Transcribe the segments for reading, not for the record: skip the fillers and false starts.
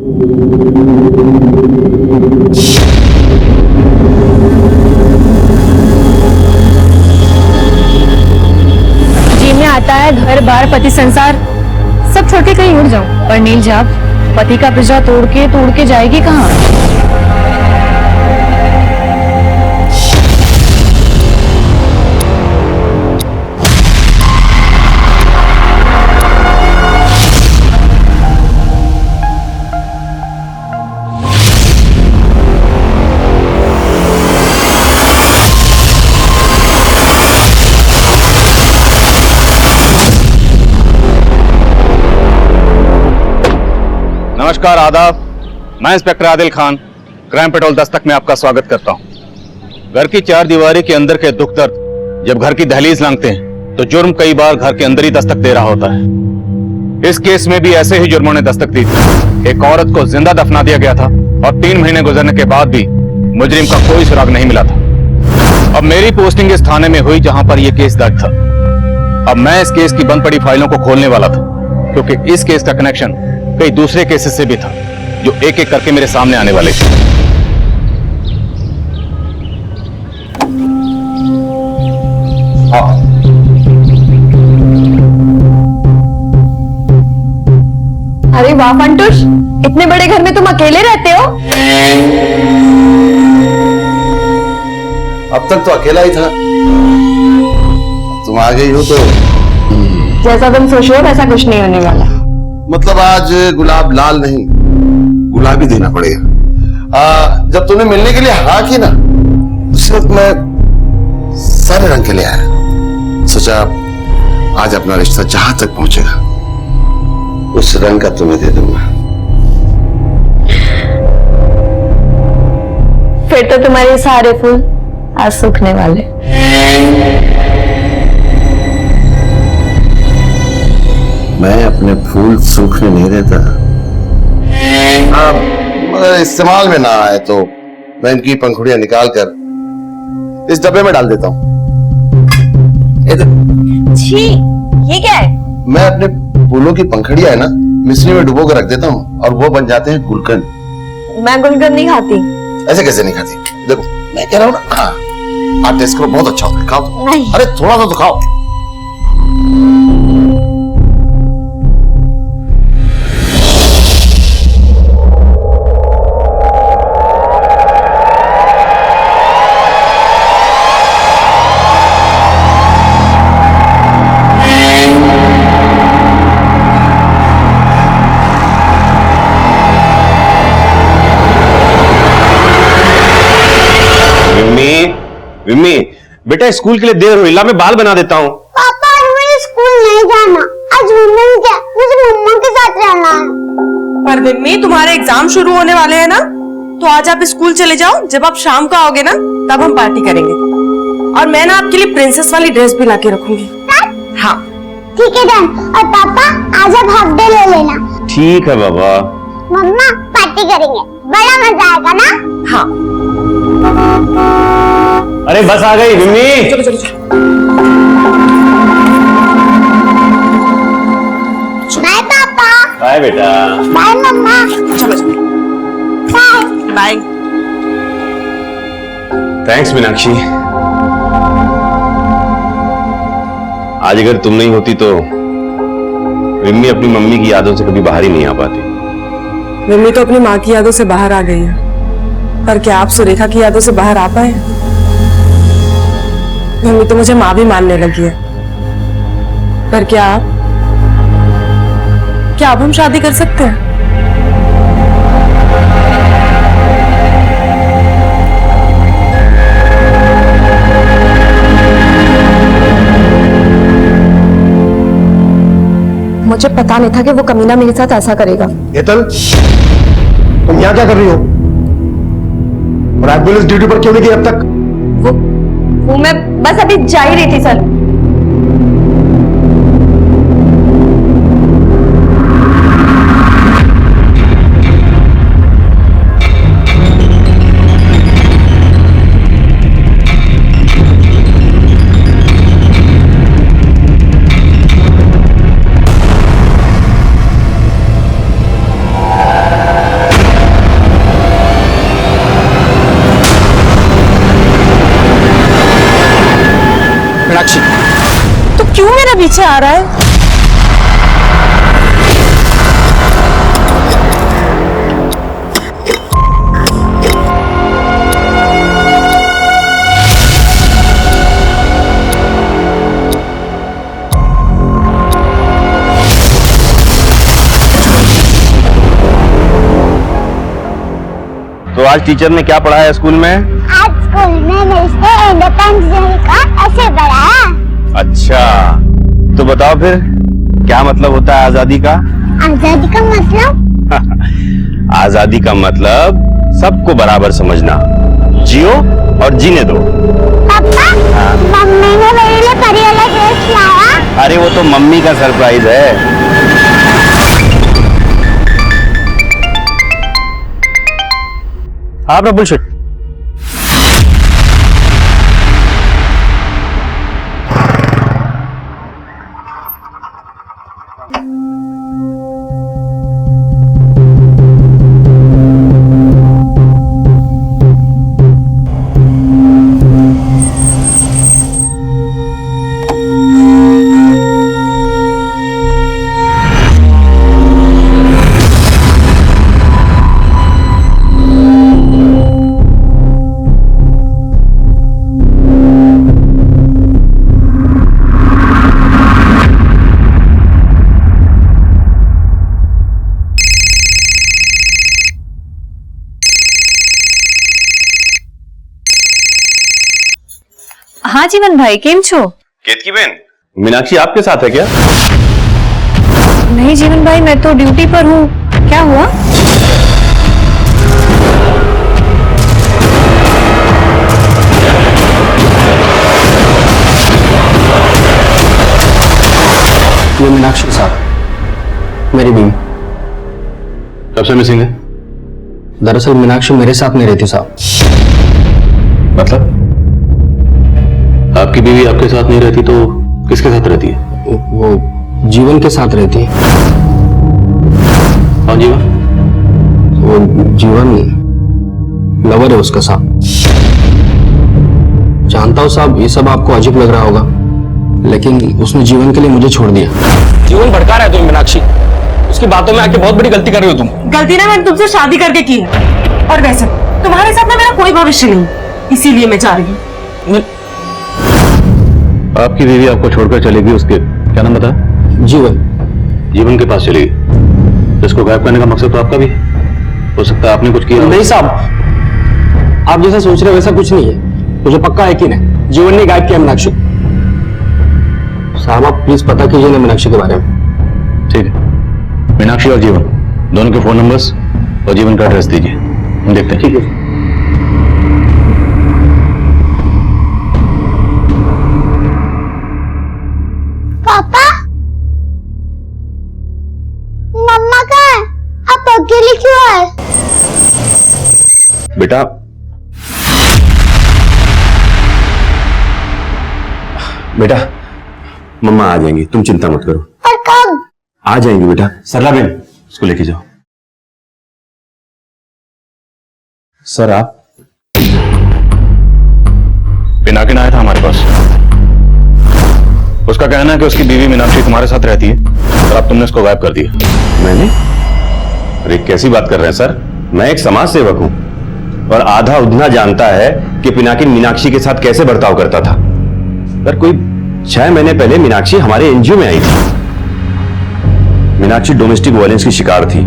जी में आता है घर बार पति संसार सब छोड़ के कहीं उड़ जाऊं, पर नील जाप पति का पिंजरा तोड़ के जाएगी कहाँ? नमस्कार, आदाब। मैं inspector Adil Khan, crime petrol Dastak में आपका स्वागत करता हूं। घर की चार दीवारी के अंदर के दुख दर्द जब घर की दहलीज लांघते हैं तो जुर्म कई बार घर के अंदर ही दस्तक दे रहा होता है। इस केस में भी ऐसे ही जुर्मों ने दस्तक दी थी। एक औरत को जिंदा दफना दिया गया था और 3 महीने गुजरने के बाद भी मुजरिम का कोई सुराग नहीं मिला था। अब मेरी पोस्टिंग इस थाने में हुई जहां पर यह केस दर्ज था। अब मैं इस केस की बंद पड़ी फाइलों को खोलने वाला था, क्योंकि इस केस का कनेक्शन कई दूसरे केसेस से भी था जो एक एक करके मेरे सामने आने वाले थे। अरे वाह फंटूश, इतने बड़े घर में तुम अकेले रहते हो? अब तक तो अकेला ही था, तुम आ गई हो तो जैसा तुम सोच रहे हो वैसा कुछ नहीं होने वाला। मतलब आज गुलाब लाल नहीं गुलाबी देना पड़ेगा। जब तूने मिलने के लिए हाँ की ना, उस वक्त मैं सारे रंग के लिए आया। सोचा आज अपना रिश्ता जहां तक पहुंचेगा उस रंग का तुम्हें दे दूंगा। फिर तो तुम्हारे सारे फूल आज सूखने वाले। मैं अपने फूल सूखने नहीं देता। मगर इस्तेमाल में ना आए तो मैं इनकी पंखुड़ियां निकाल कर इस डब्बे में डाल देता हूँ। छी, ये क्या है? मैं अपने फूलों की पंखुड़ियां है ना मिश्री में डुबो कर रख देता हूँ और वो बन जाते हैं गुलकंद। मैं गुलकंद नहीं खाती। ऐसे कैसे नहीं खाती? देखो मैं कह रहा हूँ ना, हाँ आप टेस्ट करो, बहुत अच्छा होता है, खाओ। नहीं। अरे थोड़ा सा तो खाओ। विम्मी, बेटा स्कूल के लिए देर हुई, ला मैं बाल बना देता हूँ। पापा आज मुझे स्कूल नहीं जाना, आज घूमने क्या, मुझे मम्मा के साथ रहना है। पर विम्मी तुम्हारे एग्जाम शुरू होने वाले हैं ना, तो आज आप स्कूल चले जाओ। जब आप शाम को आओगे ना तब हम पार्टी करेंगे, और मैं ना आपके लिए प्रिंसेस वाली ड्रेस भी ला के रखूंगी। हाँ ठीक है डन। और पापा आज आप हाफ डे ले लेना। ठीक है बाबा। मम्मा पार्टी करेंगे, बड़ा मजा आएगा ना? हाँ। अरे बस आ गई विम्मी। चलो चलो चलो। बाय पापा। बाय बेटा। बाय मम्मा। चलो चलो। बाय। बाय। थैंक्स मीनाक्षी। आज अगर तुम नहीं होती तो विम्मी अपनी मम्मी की यादों से कभी बाहर ही नहीं आ पाती। विम्मी तो अपनी माँ की यादों से बाहर आ गई है, पर क्या आप सुरेखा की यादों से बाहर आ पाए? मम्मी तो मुझे माँ भी मानने लगी है, पर क्या अब हम शादी कर सकते हैं? मुझे पता नहीं था कि वो कमीना मेरे साथ ऐसा करेगा। हेतल, तुम यहाँ क्या कर रही हो? और एम्बुलेंस ड्यूटी पर क्यों नहीं गई अब तक? वो मैं बस अभी जा ही रही थी सर। पीछे आ रहा है। तो आज टीचर ने क्या पढ़ाया स्कूल में? आज स्कूल में मिस्टर इंडिपेंडेंस का ऐसे पढ़ाया। अच्छा, तो बताओ फिर क्या मतलब होता है आजादी का? आजादी का मतलब? आजादी का मतलब सबको बराबर समझना, जियो और जीने दो। पापा, मम्मी ने मेरे लिए परी वाला ड्रेस लाया। अरे वो तो मम्मी का सरप्राइज है। हाँ प्रबुल शेट। हाँ जीवन भाई, केम छो? केतकी बहन, मीनाक्षी आपके साथ है क्या? नहीं जीवन भाई, मैं तो ड्यूटी पर हूँ। क्या हुआ? ये मीनाक्षी साहब, मेरी बीवी। कब से मिसिंग है? दरअसल मीनाक्षी मेरे साथ नहीं रहती साहब। मतलब आपकी बीवी आपके साथ नहीं रहती तो किसके साथ रहती है? वो जीवन के साथ रहती है। कौन जीवन? वो जीवन लवर है उसका साहब। जानता हूँ साहब, ये सब आपको अजीब लग रहा होगा, लेकिन उसने जीवन के लिए मुझे छोड़ दिया। जीवन भड़का रहा है तुम मीनाक्षी, उसकी बातों में आके बहुत बड़ी गलती कर रही हो तुम। गलती ना मैंने तुमसे शादी करके की है, और वैसे तुम्हारे साथ ना मेरा कोई भविष्य नहीं, इसीलिए मैं जा रही हूँ। आपकी बीवी आपको छोड़कर चलेगी, उसके क्या नाम बताया? जीवन। जीवन के पास चलेगी। इसको गायब करने का मकसद तो आपका भी हो सकता है, आपने कुछ किया हो। नहीं साहब, आप जैसा सोच रहे हो वैसा कुछ नहीं है। मुझे पक्का यकीन है जीवन ने गायब किया मीनाक्षी। साहब आप प्लीज पता कीजिए ना मीनाक्षी के बारे में। ठीक है, मीनाक्षी और जीवन दोनों के फोन नंबर्स और जीवन का एड्रेस दीजिए, हम देखते हैं। ठीक है। पापा, मम्मा कहाँ है? आप अकेले क्यों आए? बेटा, बेटा मम्मा आ जाएंगी, तुम चिंता मत करो। और कब? आ जाएंगी बेटा। सरला बहन, उसको लेके जाओ। सर आप? पिनाकिन आया था हमारे पास। उसका कहना है कि उसकी बीवी मीनाक्षी तुम्हारे साथ रहती है और अब तुमने उसको गायब कर दिया। मैंने? अरे कैसी बात कर रहे हैं सर, मैं एक समाज सेवक हूं और आधा उधना जानता है कि पिनाकिन मीनाक्षी के साथ कैसे बर्ताव करता था। सर कोई 6 महीने पहले मीनाक्षी हमारे एनजीओ में आई थी। मीनाक्षी डोमेस्टिक वायलेंस की शिकार थी।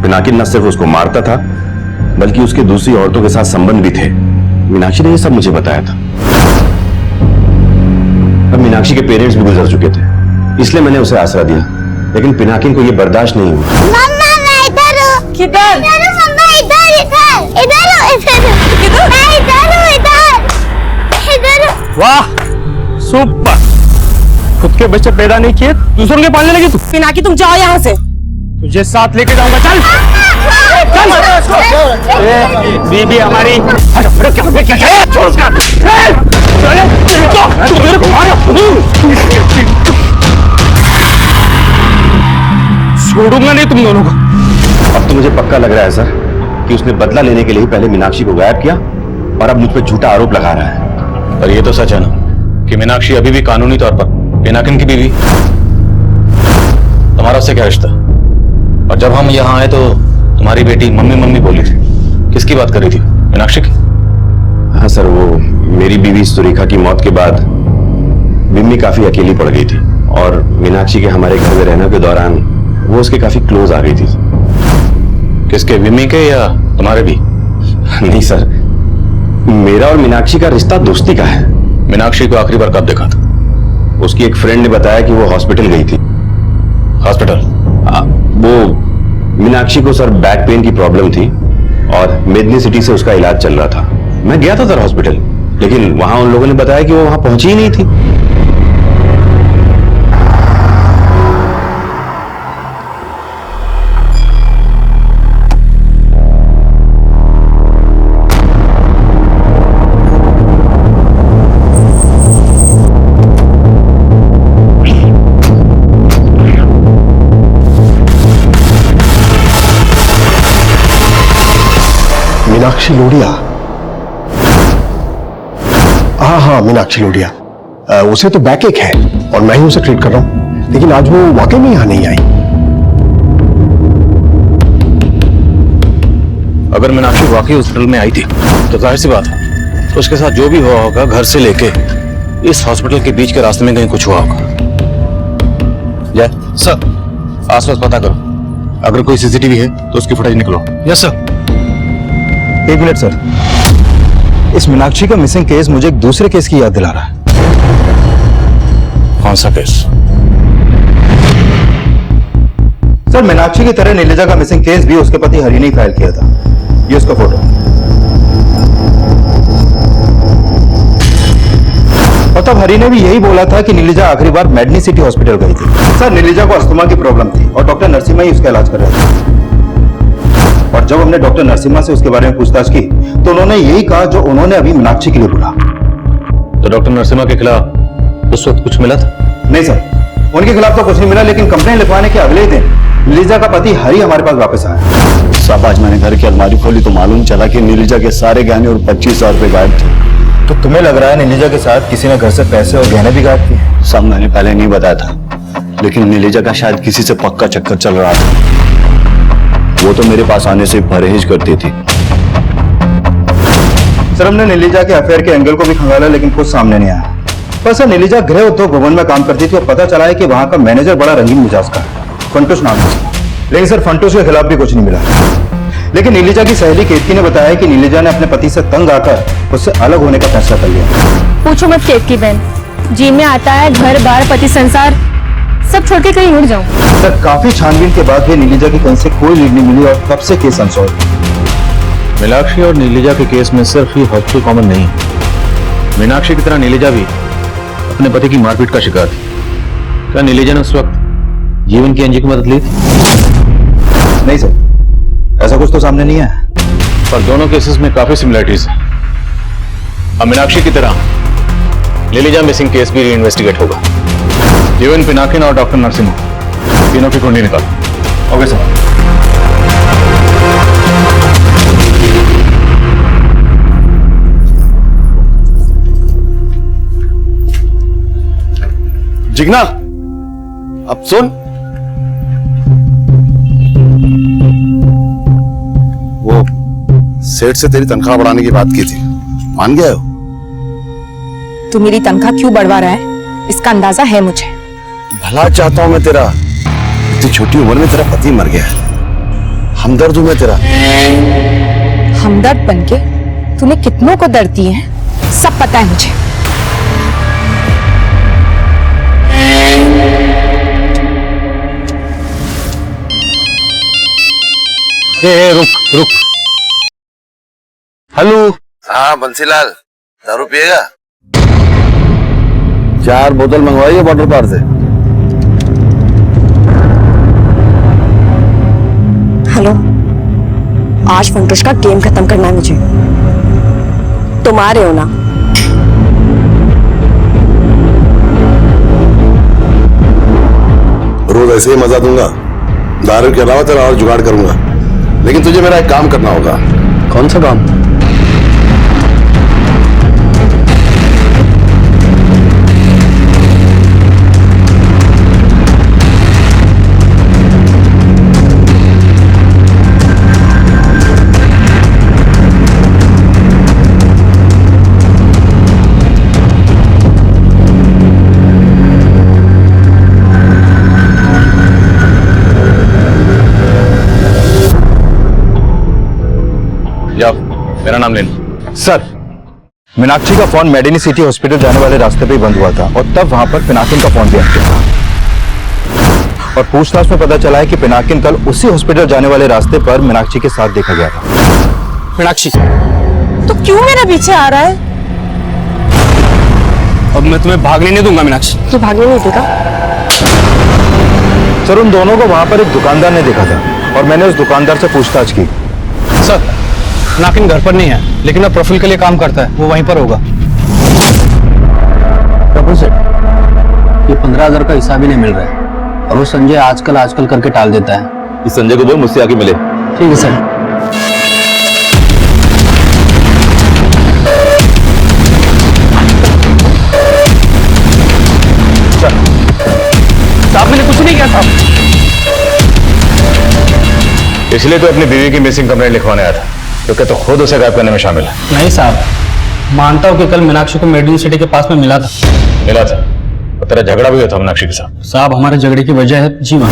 पिनाकिन न सिर्फ उसको मारता था बल्कि उसके दूसरी औरतों के साथ संबंध भी थे। मीनाक्षी ने यह सब मुझे बताया था। अब मीनाक्षी के पेरेंट्स भी गुजर चुके थे, इसलिए मैंने उसे आसरा दिया, लेकिन पिनाकिन को यह बर्दाश्त नहीं हुआ। मम्मा मैं इधर हूँ। किधर? इधर हूँ मम्मा, इधर इधर इधर हूँ, इधर। मैं इधर हूँ, इधर। वाह सुपर, खुद के बच्चे पैदा नहीं किए दूसरों के पालने लगी तू। पिनाकी तुम जाओ यहाँ से। तुझे साथ लेके जाऊंगा, चल बीबी हमारी। छोड़ूंगा नहीं तुम दोनों को। अब तो मुझे पक्का लग रहा है सर कि उसने बदला लेने के लिए पहले मीनाक्षी को गायब किया और अब मुझ पर झूठा आरोप लगा रहा है। और ये तो सच है ना कि मीनाक्षी अभी भी कानूनी तौर पर पिनाकिन की बीवी। तुम्हारा उससे क्या रिश्ता? और जब हम यहाँ आए तो तुम्हारी बेटी मम्मी मम्मी बोली थी। किसकी बात कर रही थी? मीनाक्षी की? हाँ सर, वो मेरी बीवी सुरेखा की मौत के बाद विम्मी काफी अकेली पड़ गई थी और मीनाक्षी के हमारे घर में रहने के दौरान वो उसके काफी क्लोज आ गई थी। किसके, विम्मी के या तुम्हारे भी? नहीं सर, मेरा और मीनाक्षी का रिश्ता दोस्ती का है। मीनाक्षी को आखिरी बार कब देखा था? उसकी एक फ्रेंड ने बताया कि वो हॉस्पिटल गई थी। हॉस्पिटल? वो मीनाक्षी को सर बैक पेन की प्रॉब्लम थी और मेदनी सिटी से उसका इलाज चल रहा था। मैं गया था सर हॉस्पिटल, लेकिन वहां उन लोगों ने बताया कि वो वहां पहुंची ही नहीं थी। मीनाक्षी लोढ़िया? हाँ, मीनाक्षी लोढ़िया। उसे तो बैक एक है और मैं ही उसे ट्रीट कर रहा हूं, लेकिन आज वो वाकई में यहां नहीं आई। अगर मीनाक्षी वाकई हॉस्पिटल में आई थी तो जाहिर सी बात है उसके साथ जो भी हुआ होगा, घर से लेके इस हॉस्पिटल के बीच के रास्ते में कहीं कुछ हुआ होगा। जय सर, आसपास पता करो, अगर कोई सीसीटीवी है तो उसकी फुटेज निकलो। Yes sir. एक मिनट सर, इस मीनाक्षी का मिसिंग केस मुझे एक दूसरे केस की याद दिला रहा है। कौन सा केस? सर, मीनाक्षी की तरह नीलिजा का मिसिंग केस भी उसके पति हरि ने ही फाइल किया था। ये उसका फोटो। और तब हरि ने भी यही बोला था कि नीलिजा आखिरी बार मेडनी सिटी हॉस्पिटल गई थी। सर, नीलिजा को अस्थमा की प्रॉब्लम थी और डॉक्टर नरसिम्हा ही उसका इलाज कर रहे थे। और जब हमने डॉक्टर नरसिम्हा से उसके बारे में पूछताछ की तो उन्होंने यही कहा जो उन्होंने अभी मीनाक्षी के लिए बोला। तो डॉक्टर नरसिम्हा के खिलाफ उस वक्त कुछ मिला था? नहीं सर, उनके खिलाफ तो कुछ नहीं मिला, लेकिन कंप्लेन लिखवाने के अगले दिन नीलिजा का पति हरि हमारे पास वापस आया। साहब, आज मैंने घर की अलमारी खोली तो मालूम चला कि नीलिजा के सारे गहने और 25,000 रुपए गायब थे। तो तुम्हें लग रहा है नीलिजा के साथ किसी ने घर से पैसे और गहने भी गायब किए? सब मैंने पहले नहीं बताया था, लेकिन नीलिजा का शायद किसी से पक्का चक्कर चल रहा था। वो तो मेरे पास आने से परहेज करती थी। सर, हमने नीलिजा के अफेयर के एंगल को भी खंगाला, लेकिन कुछ सामने नहीं आया। पर सर, नीलिजा गृह उद्योग भवन में काम करती थी और पता चला है कि वहां का मैनेजर बड़ा रंगीन मिजाज का है, फंटूस नाम है। लेकिन सर, फंटूस के खिलाफ भी कुछ नहीं मिला। लेकिन नीलिजा की सहेली केतकी ने बताया कि नीलिजा ने अपने पति से तंग आकर उससे अलग होने का फैसला कर लिया। पूछो मत केतकी बहन, जी में आता है घर बार पति संसार सब छोड़ के कहीं उड़ जाऊं। सर, काफी छानबीन के बाद भी नीलिजा की कहीं से कोई लीड नहीं मिली और तब से केस अनसॉल्व। मीनाक्षी और नीलिजा के केस में सिर्फ ही हॉस्पिटल कॉमन नहीं है। मीनाक्षी की तरह नीलिजा भी अपने पति की मारपीट का शिकार थी। क्या नीलिजा ने उस वक्त जीवन की एनजी की मदद ली थी? नहीं सर, ऐसा कुछ तो सामने नहीं है। पर दोनों केसेस में काफी सिमिलरिटीज हैं। अब मीनाक्षी की तरह नीलिजा मिसिंग केस भी रीइन्वेस्टिगेट होगा। जीवन, पिनाकिन और डॉक्टर नरसिम्हा तीनों की कुंडली निकालो। Okay sir. जिग्ना, अब सुन, वो सेठ से तेरी तनख्वाह बढ़ाने की बात की थी, मान गया हो? तू मेरी तनख्वाह क्यों बढ़वा रहा है, इसका अंदाजा है मुझे। भला चाहता हूं मैं तेरा। इतनी छोटी उम्र में तेरा पति मर गया है, हमदर्द हूं मैं तेरा। हमदर्द बनके तूने कितनों को दर्द दिए हैं, सब पता है मुझे। रुक रुक। हेलो। हाँ बंसीलाल, दारू पिएगा? 4 बोतल मंगवाइए वाटर पार से। हेलो, आज फंटूश का गेम खत्म करना है मुझे। तुम आ रहे हो ना? रोज ऐसे ही मजा दूंगा, दारू के अलावा तेरा और जुगाड़ करूंगा, लेकिन तुझे मेरा एक काम करना होगा। कौन सा काम? मेरा नाम लेना। सर, मीनाक्षी का फोन मेडिनी सिटी हॉस्पिटल जाने वाले रास्ते पे ही बंद हुआ था और तब वहां पर पिनाकिन का फोन भी एक्टिव था। और पूछताछ में पता चला है कि पिनाकिन कल उसी हॉस्पिटल जाने वाले रास्ते पर मीनाक्षी के साथ देखा गया था। मीनाक्षी, तो क्यों मेरा पीछे आ रहा है? अब मैं तुम्हें भागने नहीं दूंगा मीनाक्षी। तू भागने नहीं देगा? सर, उन दोनों को वहां पर एक दुकानदार ने देखा था और मैंने उस दुकानदार से पूछताछ की। सर, नाकिन घर पर नहीं है, लेकिन अब प्रोफाइल के लिए काम करता है, वो वहीं पर होगा। प्रफुल सेठ, ये 15,000 का हिसाब ही नहीं मिल रहा है और वो संजय आजकल करके टाल देता है। इस संजय को बोल मुझसे आके मिले। ठीक है सर। साहब, मैंने कुछ नहीं किया साहब। इसलिए तो अपनी बीवी की मिसिंग कंप्लेंट लिखवाने आया था, क्योंकि तो खुद उसे गायब करने में शामिल है। नहीं साहब, मानता हूँ कि कल मीनाक्षी को मेडिनी सिटी के पास में मिला था। और तेरा झगड़ा भी हुआ था मीनाक्षी के साथ। साहब, हमारे झगड़े की वजह है जीवन।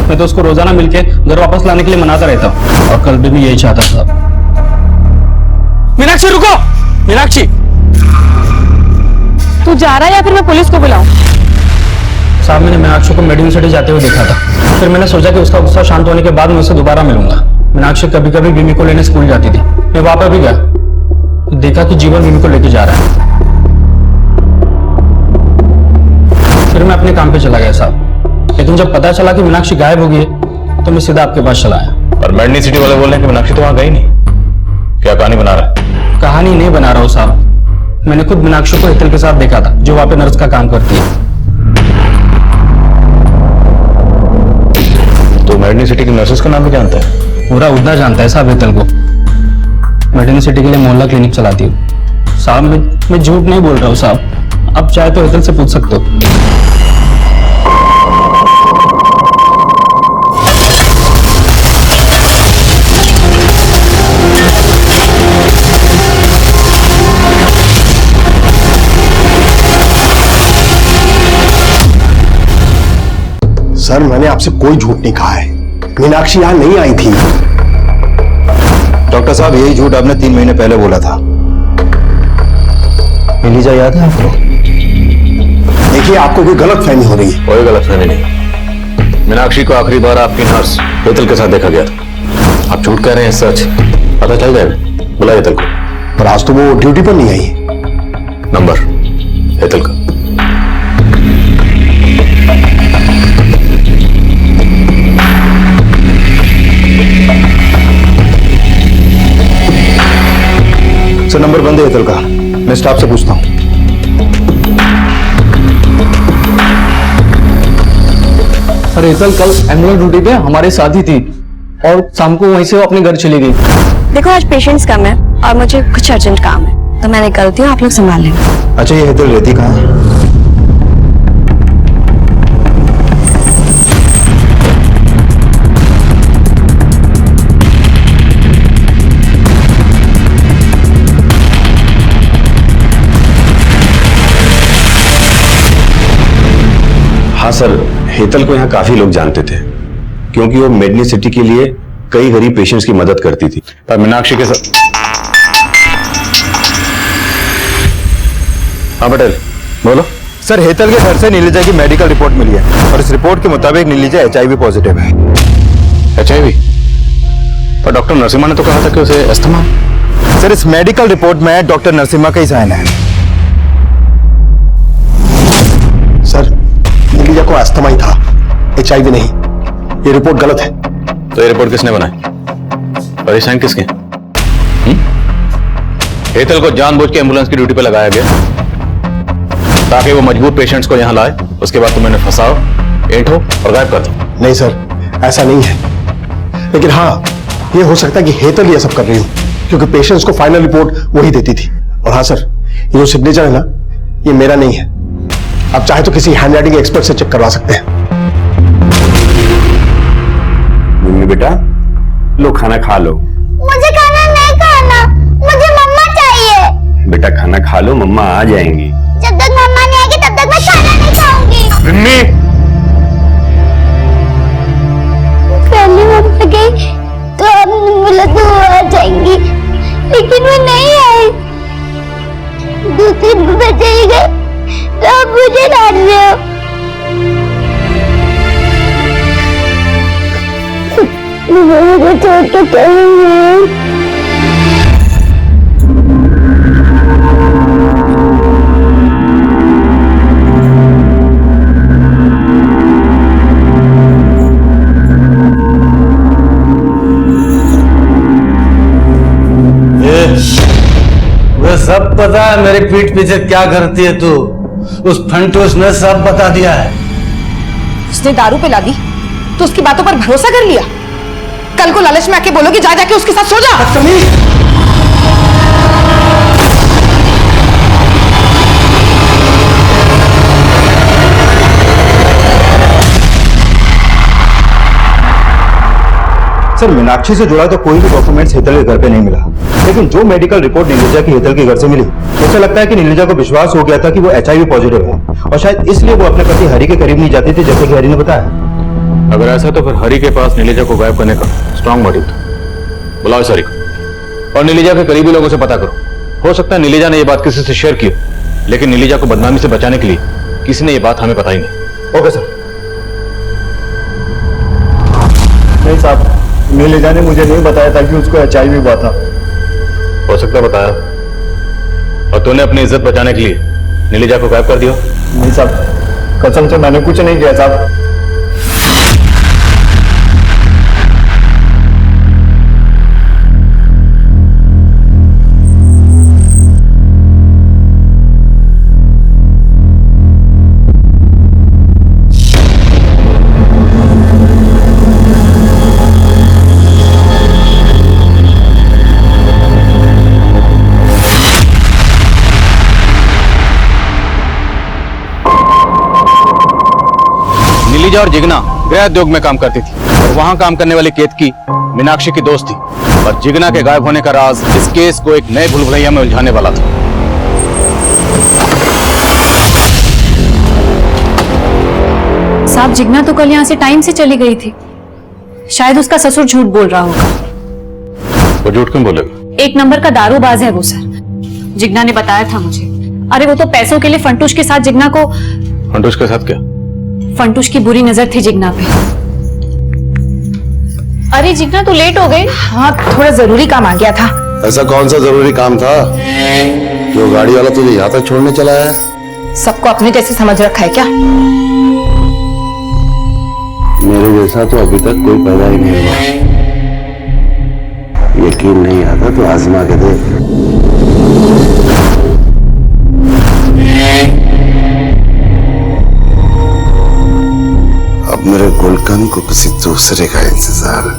मैं तो उसको रोजाना मिलके घर वापस लाने के लिए मनाता रहता हूँ और कल भी मैं यही चाहता था। मीनाक्षी रुको! मीनाक्षी, तू जा रहा है या फिर मैं पुलिस को बुलाऊं? साहब, मैंने मीनाक्षी को मेडिनी सिटी जाते हुए देखा था। फिर मैंने सोचा कि उसका गुस्सा शांत होने के बाद मैं उसे दोबारा मिलूंगा। मीनाक्षी कभी कभी विमी को लेने स्कूल जाती थी। मैं वहां पर भी गया, देखा कि जीवन विमी को लेके जा रहा है। फिर मैं अपने काम पे चला गया साहब, लेकिन जब पता चला कि मीनाक्षी गायब हो गई है तो मैं सीधा आपके पास चला आया। और मेडिनी सिटी वाले बोल रहे हैं कि मीनाक्षी तो वहां गई नहीं। क्या कहानी बना रहा है? कहानी नहीं बना रहा हूँ साहब, मैंने खुद मीनाक्षी को हेतल के साथ देखा था, जो वहां पे नर्स का काम करती है। तो मेडिनी सिटी की नर्सेस का नाम भी जानता है? पूरा उद्दा जानता है साहब हेतल को। मेडिनी सिटी के लिए मोहल्ला क्लिनिक चलाती हूँ साहब। मैं झूठ नहीं बोल रहा हूँ साहब, आप चाहे तो हेतल से पूछ सकते हो। सर, मैंने आपसे कोई झूठ नहीं कहा है। मीनाक्षी यहां नहीं आई थी। डॉक्टर साहब, यही झूठ आपने 3 महीने पहले बोला था। नीलिजा याद है आपको? देखिए, आपको कोई गलतफहमी हो रही है। कोई गलतफहमी नहीं। मीनाक्षी को आखिरी बार आपकी नर्स हेतल के साथ देखा गया था। आप झूठ कह रहे हैं, सच पता चल जाएगा। बुला हेतल को। पर आज तो वो ड्यूटी पर नहीं आई है। नंबर हेतल का। सर, नंबर बंद है हेतल का। मैं स्टाफ से पूछता हूँ। सर, हेतल कल एनुअल ड्यूटी पे हमारे साथ ही थी और शाम को वहीं से वो अपने घर चली गई। देखो, आज पेशेंट्स कम है और मुझे कुछ अर्जेंट काम है, तो मैं निकलती हूँ, आप लोग संभाल लेंगे। अच्छा, ये हेतल रहती कहाँ है? हाँ सर, हेतल को यहाँ काफी लोग जानते थे क्योंकि वो मेडिनी सिटी के लिए कई गरीब पेशेंट्स की मदद करती थी। पर मीनाक्षी के साथ। हाँ पटेल, बोलो। सर, हेतल के घर से नीलिजा की मेडिकल रिपोर्ट मिली है और इस रिपोर्ट के मुताबिक नीलिजा HIV पॉजिटिव है। HIV? पर डॉक्टर नरसिम्हा ने तो कहा था कि उसे अस्थमा। सर, इस मेडिकल रिपोर्ट में डॉक्टर नरसिम्हा का ही साइन है। सर, नीलिजा को अस्थमा ही था, HIV नहीं। ये रिपोर्ट गलत है। तो ये रिपोर्ट किसने बनाई और ये साइन किसके? हेतल को जानबूझ के एम्बुलेंस की ड्यूटी पे लगाया गया ताकि वो मजबूर पेशेंट्स को यहां लाए, उसके बाद तुम्हें फंसाओ, ऐंठो और गायब कर दो। नहीं सर, ऐसा नहीं है। लेकिन हाँ, ये हो सकता है कि हेतल ये सब कर रही हो, क्योंकि पेशेंट्स को फाइनल रिपोर्ट वही देती थी। और हाँ सर, ये जो सिग्नेचर है ना, ये मेरा नहीं है। आप चाहे तो किसी हैंडराइटिंग एक्सपर्ट से चेक करवा सकते हैं। बेटा, लो खाना खा लो। मुझे खाना नहीं खाना, मुझे मम्मा चाहिए। बेटा खाना खा लो, मम्मा आ जाएंगी। जब तक मम्मा नहीं आएगी तब तक मैं खाना नहीं खाऊंगी। मम्मी, पहले मम्मा गई तो अब बोला तो आ जाएंगी। मुझे छोड़ के चली गई। मुझे सब पता है मेरी पीठ पीछे क्या करती है तू। उस फंटूस ने सब बता दिया है। उसने दारू पिला दी तो उसकी बातों पर भरोसा कर लिया। कल को लालच में आके बोलोगी जा जाके उसके साथ सो जा। सर मीनाक्षी से जुड़ा तो कोई भी डॉक्यूमेंट्स हेतल के घर पे नहीं मिला, लेकिन जो मेडिकल रिपोर्ट नीलिजा की हेतल के घर से मिली उससे लगता है कि नीलिजा को विश्वास हो गया था कि वो HIV पॉजिटिव है और शायद इसलिए वो अपने पति हरि के करीब नहीं जाती थी, जैसे कि हरि ने बताया। अगर ऐसा तो फिर हरि के पास नीलिजा को गायब करने का स्ट्रॉन्ग मोटिव था। बुलाओ सर को और नीलिजा के करीबी लोगों से पता करो। हो सकता है नीलिजा ने यह बात किसी से शेयर की, लेकिन नीलिजा को बदनामी से बचाने के लिए किसी ने यह बात हमें बताई नहीं। Okay sir. नहीं साहब, नीलिजा ने मुझे नहीं बताया था कि उसको HIV हुआ था। हो सकता है बताया और तूने अपनी इज्जत बचाने के लिए नीलिजा को गायब कर दिया। नहीं साहब, कसम से मैंने कुछ नहीं किया साहब। नीलिजा और जिगना गृह उद्योग में काम करती थी और वहां काम करने वाली केतकी मीनाक्षी की दोस्त थी और जिगना के गायब होने का राज इस केस को एक नए भूलभुलैया में उलझाने वाला था। साहब जिगना तो कल यहाँ से टाइम से चली गई थी। शायद उसका ससुर झूठ बोल रहा होगा। वो झूठ क्यों बोलेगा? एक नंबर का दारूबाज है वो सर। जिगना ने बताया था मुझे। अरे वो तो पैसों के लिए फंटूश के साथ जिगना को। फंटूश के साथ क्या? फंटूश की बुरी नजर थी जिगना पे। अरे जिगना तो लेट हो गई। हाँ, थोड़ा जरूरी काम आ गया था। ऐसा कौन सा जरूरी काम था जो गाड़ी वाला तुझे यहाँ तक छोड़ने चला है? सबको अपने जैसे समझ रखा है क्या? मेरे जैसा तो अभी तक कोई पैदा ही नहीं हुआ। यकीन नहीं आता तो आजमा के देख। अब मेरे गुलकंद को किसी दूसरे का इंतजार है।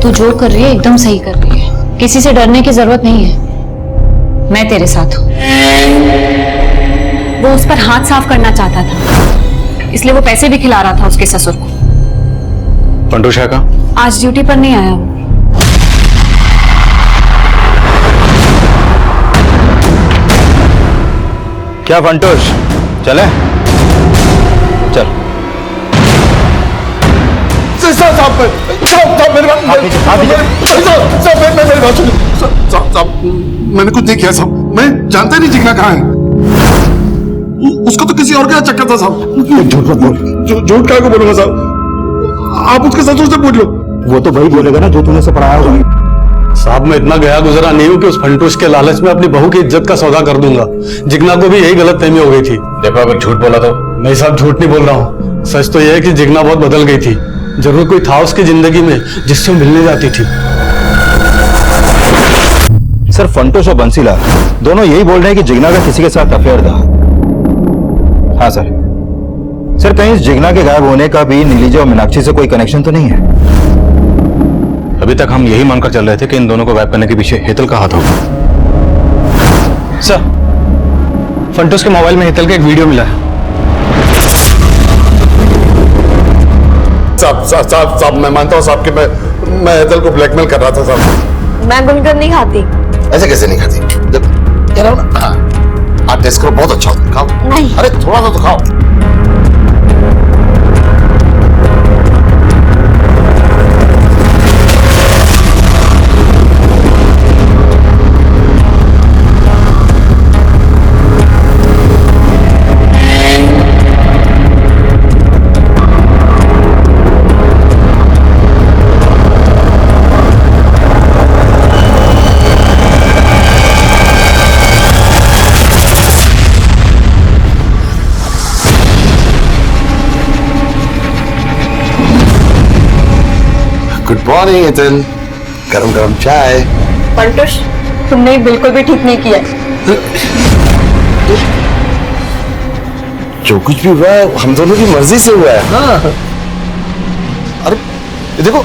तू जो कर रही है एकदम सही कर रही है। किसी से डरने की जरूरत नहीं है। मैं तेरे साथ हूं। वो उस पर हाथ साफ करना चाहता था, इसलिए वो पैसे भी खिला रहा था उसके ससुर को। फंटूश है कहाँ? आज ड्यूटी पर नहीं आया वो। क्या फंटूश, चले? चल। मैंने कुछ नहीं किया साहब। मैं जानता नहीं जिगना कहाँ है। उसको तो किसी और का चक्कर था साहब। झूठ मत बोल। झूठ क्या को बोलूंगा साहब? आप उसके ससुर से पूछ लो। वो तो वही बोलेगा ना जो तूने से पढ़ाया होगा। साहब मैं इतना गया गुजरा नहीं हूँ कि उस फंटूश के लालच में अपनी बहू की इज्जत का सौदा कर दूंगा। जिगना को भी यही गलतफहमी हो गई थी। देखो अगर झूठ बोला तो? नहीं साहब, झूठ नहीं बोल रहा हूँ। सच तो यह है कि जिगना बहुत बदल गई थी। जरूर कोई था उसकी जिंदगी में जिससे मिलने जाती थी। सर फंटूश और बंसीलाल दोनों यही बोल रहे हैं कि जिगना का किसी के साथ अफेयर था। हाँ सर। सर कहीं इस जिगना के गायब होने का भी नीलिजा और मीनाक्षी से कोई कनेक्शन तो नहीं है? अभी तक हम यही मानकर चल रहे थे कि इन दोनों को गायब करने के पीछे हेतल का हाथ होगा। सर, फंटूश के मोबाइल में हेतल का एक वीडियो मिला है। साहब मैं मानता हूँ साहब कि मैं हेतल को ब्लैकमेल कर रहा था साहब। मैं गुलकंद नहीं खाती। ऐसे कैसे नहीं खाती? कह रहा हूँ ना, आप टेस्ट करो, बहुत अच्छा होता है। खाओ। नहीं। अरे थोड़ा सा तो खाओ। गुड मॉर्निंग हेतल, गरम गरम चाय। पंटुष, तुमने बिल्कुल भी ठीक नहीं किया। जो कुछ भी हुआ है हम दोनों की मर्जी से हुआ है। हाँ। अरे ये देखो,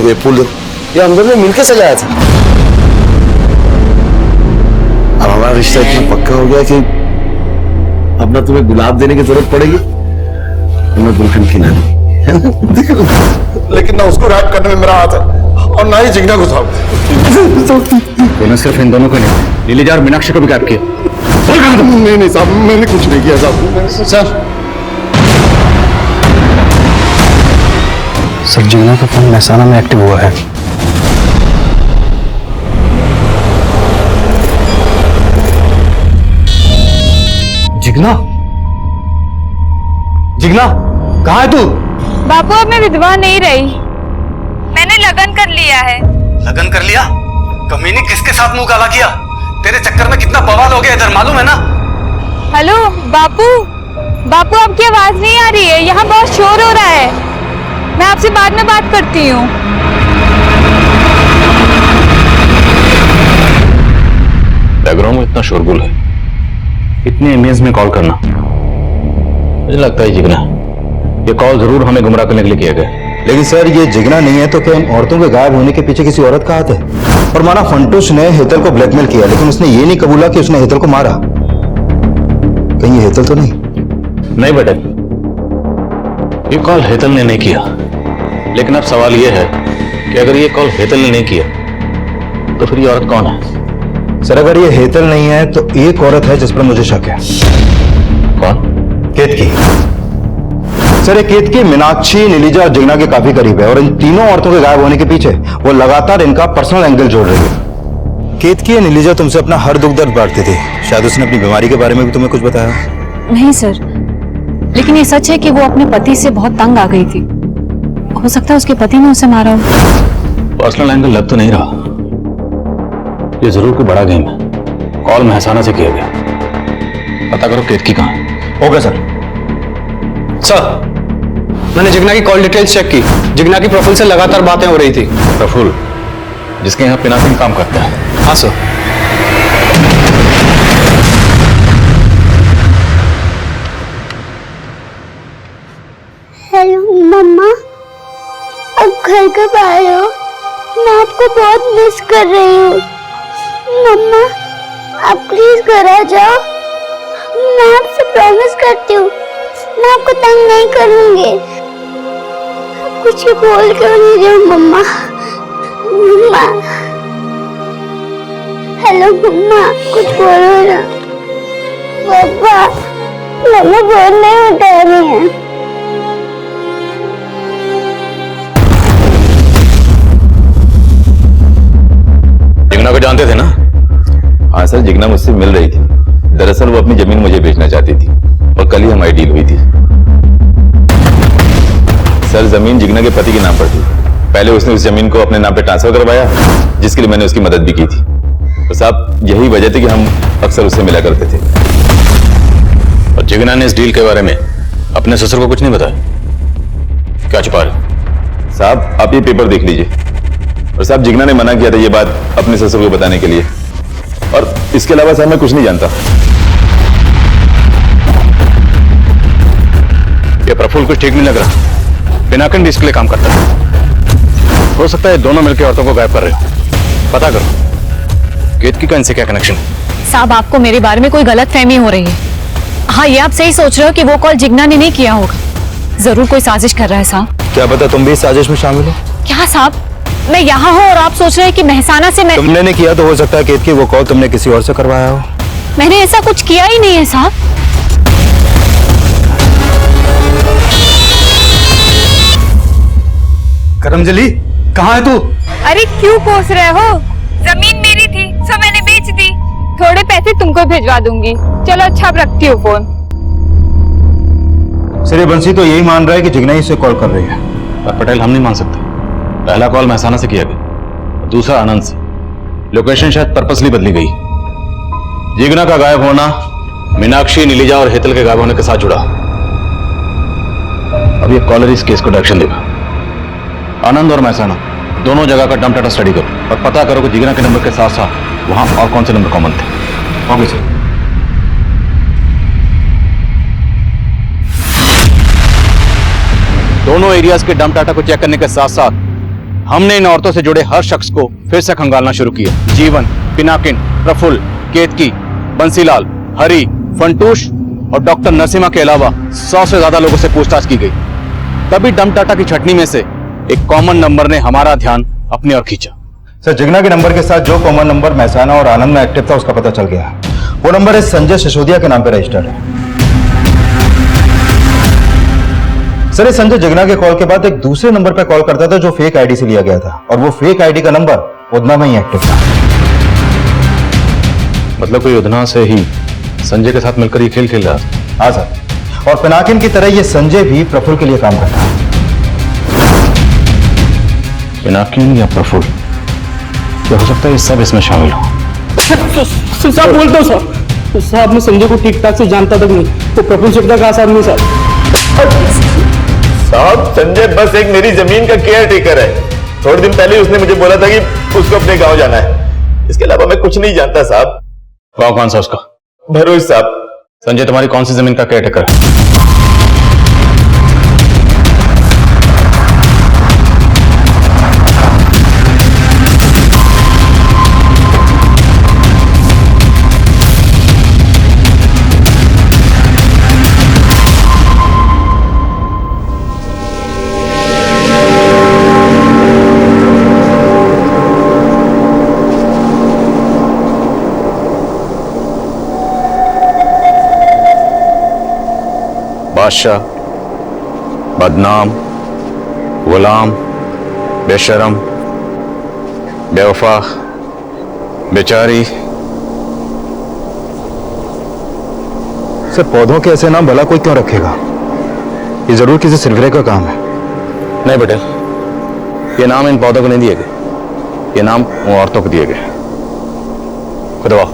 ये फूल देखो, ये हम दोनों ने मिलकर सजाया था। अब हमारा रिश्ता इतना पक्का हो गया कि अब ना तुम्हें गुलाब देने की जरूरत पड़ेगी, मैं गुलकंद खिलानी। लेकिन ना उसको रैप करने में मेरा हाथ है और ना ही जिग्ना को साहब। तूने सिर्फ इन दोनों को नहीं, नीलिजा और मीनाक्षी को भी गायब किया। नहीं साहब, मैंने कुछ नहीं किया साहब। सर जिग्ना का फोन महसाना में एक्टिव हुआ है। जिग्ना, जिग्ना कहाँ है तू? बापू अब मैं विधवा नहीं रही, मैंने लगन कर लिया है। लगन कर लिया? कमीनी किसके साथ मुंह काला किया? तेरे चक्कर में कितना बवाल हो गया इधर, मालूम है ना? हेलो बापू, बापू आपकी आवाज नहीं आ रही है, यहाँ बहुत शोर हो रहा है। मैं आपसे बाद में बात करती हूँ। बैकग्राउंड में इतना शोरगुल है, इतनी इमेज में कॉल करना, मुझे लगता है जिग्ना ये कॉल जरूर हमें गुमराह करने के लिए किया गया। लेकिन सर ये जिग्ना नहीं है तो क्या इन औरतों के गायब होने के पीछे किसी औरत का हाथ है? और माना फंटूश ने हेतल को ब्लैकमेल किया, लेकिन उसने ये नहीं कबूला कि उसने हेतल को मारा। कहीं ये हेतल तो नहीं? नहीं बेटा, ये कॉल हेतल ने नहीं किया। लेकिन अब सवाल ये है कि अगर ये कॉल हेतल ने नहीं किया तो फिर ये औरत कौन है? सर अगर ये हेतल नहीं है तो एक औरत है जिस पर मुझे शक है। कौन? केतकी। सर ये केतकी मीनाक्षी, नीलिजा और जिग्ना के काफी करीब है और इन तीनों औरतों के गायब होने के पीछे वो लगातार इनका पर्सनल एंगल जोड़ रही है। केतकी और नीलिजा तुमसे अपना हर दुख दर्द बांटती थी, शायद उसने अपनी बीमारी के बारे में भी तुम्हें कुछ बताया? नहीं सर, लेकिन ये सच है कि वो अपने पति से बहुत तंग आ गई थी। हो सकता है उसके पति ने उसे मारा हो। पर्सनल एंगल लग तो नहीं रहा, ये जरूर कोई बड़ा गेम है। कॉल महसाना से किया गया, पता करो केतकी कहाँ है। Okay sir. सर मैंने जिग्ना की कॉल डिटेल्स चेक की, जिग्ना की प्रफुल्ल से लगातार बातें हो रही थी। प्रफुल्ल जिसके यहाँ पिनाकिन काम करता है? हाँ सर। हेलो मम्मा, अब घर कब आ रहे हो? मैं आपको बहुत मिस कर रही हूँ। मम्मा आप प्लीज घर आ जाओ, मैं आपसे प्रॉमिस करती हूँ मैं आपको तंग नहीं करूंगी। कुछ ही बोल क्यों नहीं रहे हो मम्मा? मम्मा हेलो मम्मा, कुछ बोलो ना। पापा मम्मा फोन नहीं उठा रही है। जिग्ना को जानते थे ना? हाँ सर, जिग्ना मुझसे मिल रही थी। दरअसल वो अपनी जमीन मुझे बेचना चाहती थी और कल ही हमारी डील हुई थी। सर जमीन जिग्ना के पति के नाम पर थी। पहले उसने उस जमीन को अपने नाम पे ट्रांसफर करवाया, जिसके लिए मैंने उसकी मदद भी की थी। तो साहब यही वजह थी कि हम अक्सर उससे मिला करते थे। और जिग्ना ने इस डील के बारे में अपने ससुर को कुछ नहीं बताया? क्या छुपा रहे? साहब आप ये पेपर देख लीजिए। और साहब जिग्ना ने मना किया था ये बात अपने ससुर को बताने के लिए, और इसके अलावा साहब मैं कुछ नहीं जानता। ये प्रफुल्ल कुछ ठीक नहीं लग रहा। पिनाकिन भी इसके लिए काम करता है। हो सकता है दोनों मिलकर औरतों को गायब कर रहे हो। पता करो केतकी का इनसे क्या कनेक्शन है। साहब आपको मेरे बारे में कोई गलतफहमी हो रही है। हाँ ये आप सही सोच रहे हो कि वो कॉल जिग्ना ने नहीं किया होगा, जरूर कोई साजिश कर रहा है साहब। क्या पता तुम भी इस साजिश में शामिल हो? क्या साहब, मैं यहाँ हूँ और आप सोच रहे हैं कि महसाना से मैं... तुमने नहीं किया तो हो सकता है केतकी वो कॉल तुमने किसी और से करवाया हो। मैंने ऐसा कुछ किया ही नहीं है साहब। करमजली कहाँ है तू? अरे क्यों कोस रहे हो? जमीन मेरी थी सो मैंने बेच दी। थोड़े पैसे तुमको भिजवा दूंगी। चलो अच्छा अब रखती हूँ फोन। सर बंसी तो यही मान रहा है कि जिग्ना ही से कॉल कर रही है। पर पटेल हम नहीं मान सकते। पहला कॉल महसाना से किया गया, दूसरा आनंद से। लोकेशन शायद पर्पसली बदली गई। जिग्ना का गायब होना मीनाक्षी, नीलिजा और हेतल के गायब होने के साथ जुड़ा। अब ये कॉलर इस केस को डायरेक्शन देगा। आनंद और महसाना दोनों जगह का डंप डाटा स्टडी करो और पता करो कि जिगना के नंबर के साथ साथ वहां और कौन से नंबर कॉमन थे। Okay sir. दोनों एरियाज के डंप डाटा को चेक करने के साथ साथ हमने इन औरतों से जुड़े हर शख्स को फिर से खंगालना शुरू किया। जीवन, पिनाकिन, प्रफुल्ल, केतकी, बंसीलाल, हरी, फंटूश और डॉक्टर नरसिम्हा के अलावा 100 से ज्यादा लोगों से पूछताछ की गई। तभी डंप डाटा की छटनी में से एक कॉमन नंबर ने हमारा ध्यान अपनी ओर खींचा। सर, जिगना के नंबर के साथ जो कॉमन नंबर महसाना और आनंद में एक्टिव था उसका पता चल गया। वो नंबर है संजय सिसोदिया के नाम पे रजिस्टर्ड है। सर, ये संजय जिगना के कॉल के बाद एक दूसरे नंबर पे कॉल करता था जो फेक आईडी से लिया गया था, और वो फेक आईडी का नंबर उधना में ही एक्टिव था। मतलब कोई उधना से ही संजय के साथ मिलकर ये खेल खेल रहा था। हाँ सर, और पिनाकिन की तरह ये संजय भी प्रफुल्ल के लिए काम करता है। पिनाकिन या प्रफुल्ल, क्या हो सकता है ये सब इसमें शामिल हो। साहब बोलता हूँ सर, साहब मैं संजय को ठीक ठाक से जानता तक नहीं, तो प्रफुल्ल शब्द का आसार नहीं सर। साहब, संजय बस एक मेरी जमीन का केयर टेकर है। थोड़े दिन पहले उसने मुझे बोला था कि उसको अपने गांव जाना है। इसके अलावा मैं कुछ नहीं जानता साहब। गाँव कौन सा उसका? भरोज साहब। संजय तुम्हारी कौन सी जमीन का केयर टेकर है? बादशाह, बदनाम, गुलाम, बेशरम, बेवफा, बेचारी। सर, पौधों के ऐसे नाम भला कोई क्यों रखेगा? ये जरूर किसी सिरफिरे का काम है। नहीं बेटे, ये नाम इन पौधों को नहीं दिए गए, ये नाम उन औरतों को दिए गए। खुदवा।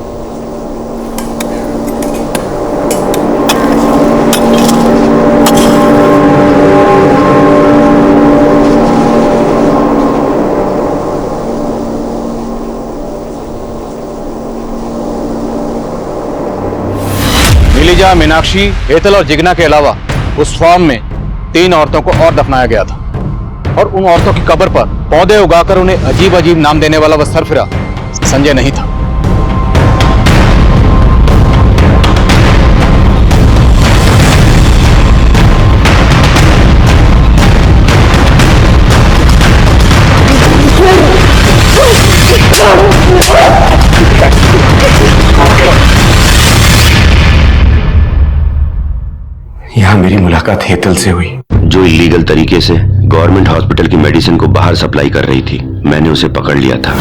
नीलिजा, मीनाक्षी, हेतल और जिगना के अलावा उस फार्म में 3 औरतों को और दफनाया गया था, और उन औरतों की कब्र पर पौधे उगाकर उन्हें अजीब अजीब नाम देने वाला वह सरफिरा संजय नहीं था। यहाँ मेरी मुलाकात हेतल से हुई, जो इलीगल तरीके से गवर्नमेंट हॉस्पिटल की मेडिसिन को बाहर सप्लाई कर रही थी। मैंने उसे पकड़ लिया था।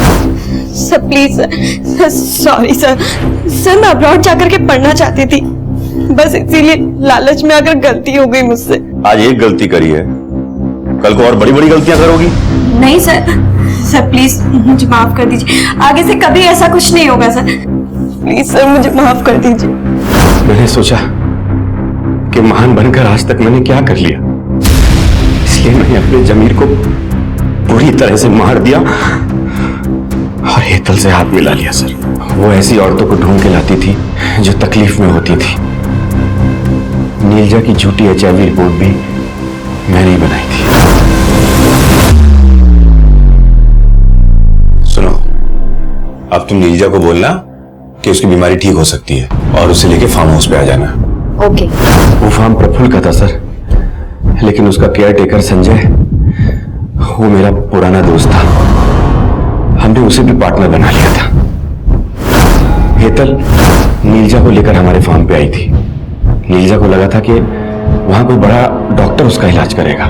Sir please sir, sorry sir. Sir, मैं अब्रॉड जाकर के पढ़ना चाहती थी, बस इसीलिए लालच में अगर गलती हो गई मुझसे। आज एक गलती करी है, कल को और बड़ी बड़ी गलतियां करोगी। नहीं सर, सर प्लीज मुझे माफ कर दीजिए, आगे से कभी ऐसा कुछ नहीं होगा सर। प्लीज सर, मुझे माफ कर दीजिए। मैंने सोचा कि महान बनकर आज तक मैंने क्या कर लिया, इसलिए मैंने अपने जमीर को पूरी तरह से मार दिया और हेतल से हाथ मिला लिया। सर, वो ऐसी औरतों को ढूंढ के लाती थी जो तकलीफ में होती थी। नीलजा की झूठी HIV रिपोर्ट भी मैंने ही बनाई थी। सुनो, अब तुम नीलजा को बोलना कि उसकी बीमारी ठीक हो सकती है और उसे लेके फार्म हाउस पे आ जाना। ओके। वो फार्म प्रफुल्ल का था सर, लेकिन उसका केयर टेकर संजय, वो मेरा पुराना दोस्त था। हमने उसे भी पार्टनर बना लिया था। हेतल नीलजा को लेकर हमारे फार्म पे आई थी। नीलजा को लगा था कि वहां कोई बड़ा डॉक्टर उसका इलाज करेगा,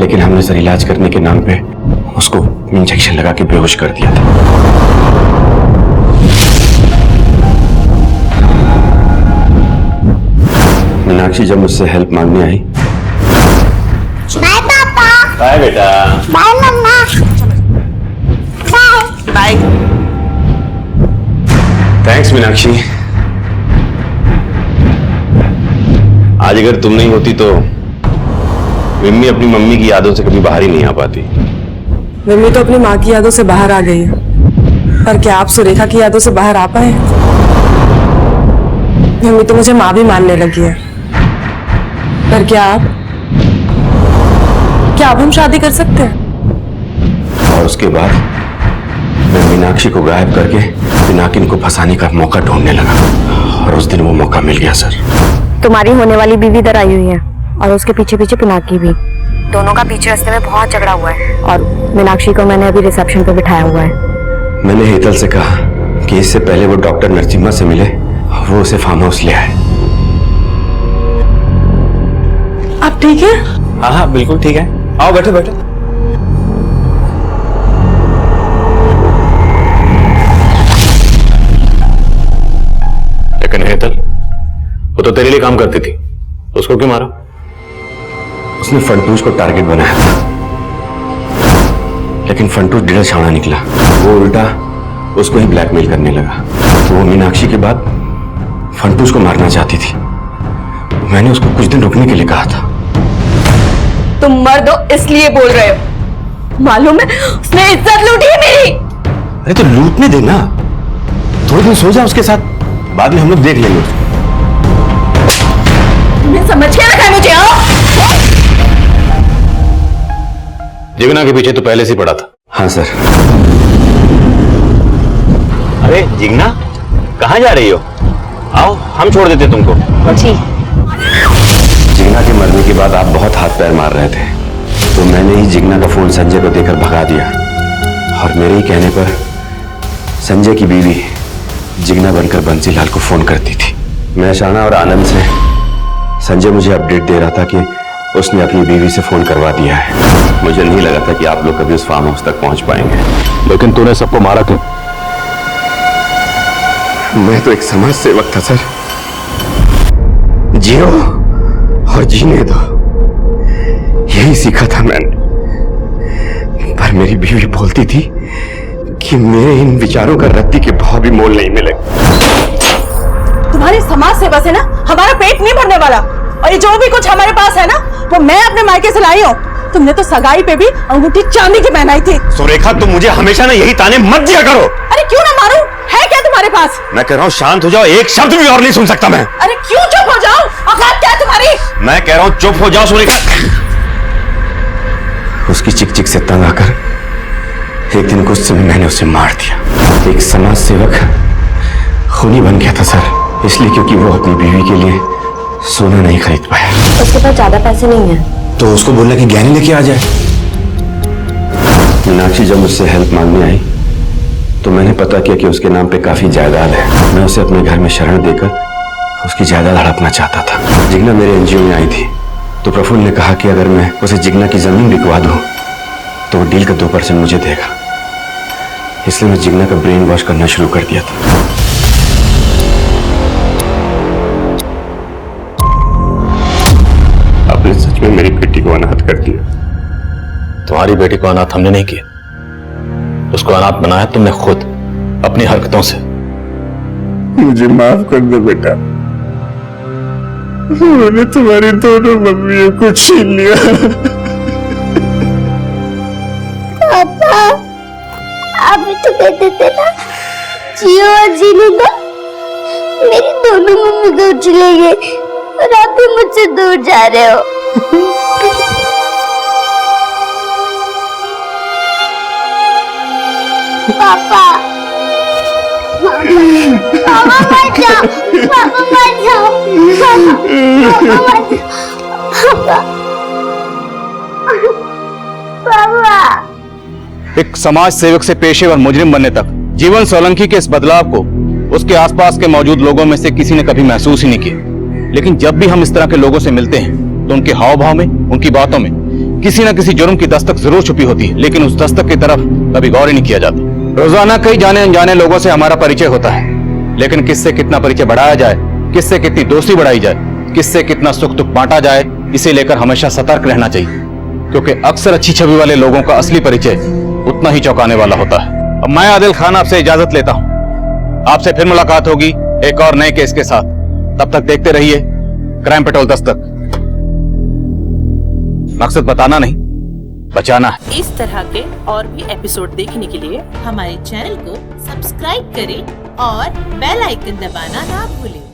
लेकिन हमने सर इलाज करने के नाम पे उसको इंजेक्शन लगा के बेहोश कर दिया था। मीनाक्षी जब मुझसे हेल्प मांगने आई। बाय पापा। बाय बेटा। बाय मम्मा। Bye bye. थैंक्स मीनाक्षी। आज अगर तुम नहीं होती तो मिम्मी अपनी मम्मी की यादों से कभी बाहर ही नहीं आ पाती। मम्मी तो अपनी माँ की यादों से बाहर आ गई है, पर क्या आप सुरेखा की यादों से बाहर आ पाए? मम्मी तो मुझे माँ भी मानने लगी है, पर क्या अब हम शादी कर सकते हैं? और उसके बाद मैं मीनाक्षी को गायब करके पिनाकिन को फंसाने का मौका ढूंढने लगा, और उस दिन वो मौका मिल गया सर। तुम्हारी होने वाली बीवी इधर आई हुई है और उसके पीछे पीछे पिनाकी भी। दोनों का पीछे रास्ते में बहुत झगड़ा हुआ है और मीनाक्षी को मैंने अभी रिसेप्शन पे बिठाया हुआ है। मैंने हेतल से कहा कि इससे पहले वो डॉक्टर नरसिम्हा से मिले, वो उसे फार्म हाउस ले आए। आप ठीक है? हाँ हाँ बिल्कुल ठीक है, आओ बैठो बैठो। लेकिन हेतल, वो तो तेरे लिए काम करती थी, उसको क्यों मारा? उसने फंटूस को टारगेट बनाया था, लेकिन फंटूस ढीला छावड़ा निकला। वो उल्टा उसको ही ब्लैकमेल करने लगा। तो वो मीनाक्षी के बाद फंटूस को मारना चाहती थी। मैंने उसको कुछ दिन रुकने के लिए कहा था। तुम मर्द हो इसलिए बोल रहे हो, मालूम है उसने इज्जत लूटी है मेरी। अरे तो लूटने देना, थोड़े दिन सो जा उसके साथ, बाद में हम लोग देख लेंगे उसको। तुमने समझ के रखा है मुझे? जिगना के पीछे तो पहले से पड़ा था। हाँ सर। अरे जिगना, कहाँ जा रही हो? आओ हम छोड़ देते तुमको। जी। जिगना के मरने के बाद आप बहुत हाथ पैर मार रहे थे, तो मैंने ही जिगना का फोन संजय को देकर भगा दिया, और मेरे ही कहने पर संजय की बीवी जिगना बनकर बंसीलाल को फोन करती थी। मैं शाना और आनंद से संजय मुझे अपडेट दे रहा था कि उसने अपनी बीवी से फोन करवा दिया है। मुझे नहीं लगा था कि आप लोग कभी उस फार्म हाउस तक पहुंच पाएंगे। लेकिन तूने सबको मारा क्यों? मैं तो एक समाज सेवक था सर। जियो और जीने दो, यही सीखा था मैंने। पर मेरी बीवी बोलती थी कि मेरे इन विचारों का रत्ती के भाव भी मोल नहीं मिलेगा। तुम्हारी समाज सेवा से ना हमारा पेट नहीं भरने वाला, और ये जो भी कुछ हमारे पास है ना वो मैं अपने मायके से लाई हूँ। तुमने तो सगाई पे भी अंगूठी चांदी की पहनाई थी। सुरेखा तुम मुझे हमेशा ना यही ताने मत दिया करो। अरे क्यों ना मारूं, है क्या तुम्हारे पास? मैं कह रहा हूँ शांत हो जाओ, एक शब्द भी और नहीं सुन सकता मैं। अरे क्यों चुप हो जाओ, औकात क्या है तुम्हारी? मैं कह रहा हूँ चुप हो जाओ सुरेखा। उसकी चिक चिक से तंग आकर एक दिन गुस्से में मैंने उसे मार दिया। एक समाज सेवक खूनी बन गया था सर, इसलिए क्योंकि वो अपनी बीवी के लिए सोना नहीं खरीद पाया। उसके पास ज्यादा पैसे नहीं है, तो उसको बोलना कि गहने लेके आ जाए। मीनाक्षी जब मुझसे हेल्प मांगने आई तो मैंने पता किया कि उसके नाम पे काफी जायदाद है। मैं उसे अपने घर में शरण देकर उसकी जायदाद हड़पना चाहता था। जिगना मेरे एनजीओ में आई थी, तो प्रफुल्ल ने कहा कि अगर मैं उसे जिगना की जमीन बिकवा दूं तो वो डील का 2% मुझे देगा। इसलिए मैं जिगना का ब्रेन वॉश करना शुरू कर दिया था। आपने सच में मेरी बेटी को अनाथ कर दिया। तुम्हारी बेटी को अनाथ हमने नहीं किया, उसको अनाथ बनाया तुमने खुद अपनी हरकतों से। मुझे माफ कर दो बेटा, मैंने तुम्हारी दोनों मम्मियों को छीन लिया। पापा, आप भी तो कहते थे ना जियो और जीने दो। मेरी दोनों मम्मी दूर चले गए और आप भी मुझसे दूर जा रहे हो। पापा, पापा मत जाओ, पापा मत जाओ, पापा मत जाओ, पापा। एक समाज सेवक से पेशेवर मुजरिम बनने तक जीवन सोलंकी के इस बदलाव को उसके आसपास के मौजूद लोगों में से किसी ने कभी महसूस ही नहीं किया। लेकिन जब भी हम इस तरह के लोगों से मिलते हैं तो उनके हाव भाव में, उनकी बातों में किसी न किसी जुर्म की दस्तक जरूर छुपी होती है, लेकिन उस दस्तक की तरफ कभी गौर ही नहीं किया जाता। रोजाना कई जाने अनजाने लोगों से हमारा परिचय होता है, लेकिन किससे कितना परिचय बढ़ाया जाए, किससे कितनी दोस्ती बढ़ाई जाए, किससे कितना सुख दुख बांटा जाए, इसे लेकर हमेशा सतर्क रहना चाहिए, क्योंकि अक्सर अच्छी छवि वाले लोगों का असली परिचय उतना ही चौंकाने वाला होता है। अब मैं आदिल खान आपसे इजाजत लेता हूं, आपसे फिर मुलाकात होगी एक और नए केस के साथ। तब तक देखते रहिए क्राइम पेट्रोल दस्तक। मकसद बताना नहीं, बचाना है। इस तरह के और भी एपिसोड देखने के लिए हमारे चैनल को सब्सक्राइब करें और बेल आइकन दबाना ना भूलें।